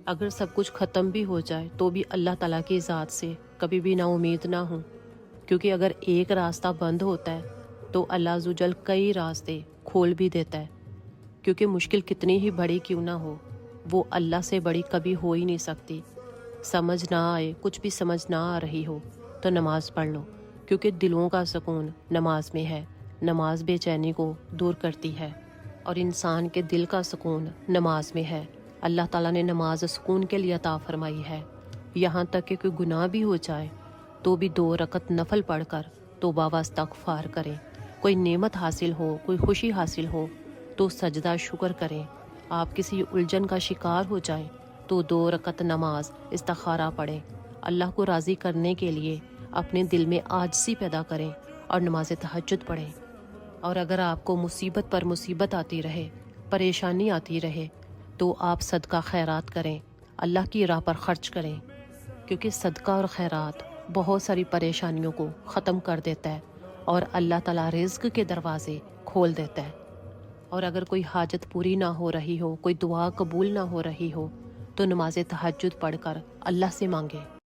اگر سب کچھ ختم بھی ہو جائے تو بھی اللہ تعالیٰ کی ذات سے کبھی بھی نا امید نہ ہوں، کیونکہ اگر ایک راستہ بند ہوتا ہے تو اللہ عز و جل کئی راستے کھول بھی دیتا ہے، کیونکہ مشکل کتنی ہی بڑی کیوں نہ ہو وہ اللہ سے بڑی کبھی ہو ہی نہیں سکتی۔ سمجھ نہ آئے، کچھ بھی سمجھ نہ آ رہی ہو تو نماز پڑھ لو، کیونکہ دلوں کا سکون نماز میں ہے۔ نماز بے چینی کو دور کرتی ہے اور انسان کے دل کا سکون نماز میں ہے۔ اللہ تعالیٰ نے نماز سکون کے لیے عطا فرمائی ہے، یہاں تک کہ کوئی گناہ بھی ہو جائے تو بھی 2 رکعت نفل پڑھ کر توبہ و استغفار کریں۔ کوئی نعمت حاصل ہو، کوئی خوشی حاصل ہو تو سجدہ شکر کریں۔ آپ کسی الجھن کا شکار ہو جائیں تو 2 رکعت نماز استخارہ پڑھیں۔ اللہ کو راضی کرنے کے لیے اپنے دل میں عاجزی پیدا کریں اور نماز تہجد پڑھیں۔ اور اگر آپ کو مصیبت پر مصیبت آتی رہے، پریشانی آتی رہے، تو آپ صدقہ خیرات کریں، اللہ کی راہ پر خرچ کریں، کیونکہ صدقہ اور خیرات بہت ساری پریشانیوں کو ختم کر دیتا ہے اور اللہ تعالیٰ رزق کے دروازے کھول دیتا ہے۔ اور اگر کوئی حاجت پوری نہ ہو رہی ہو، کوئی دعا قبول نہ ہو رہی ہو، تو نماز تہجد پڑھ کر اللہ سے مانگے۔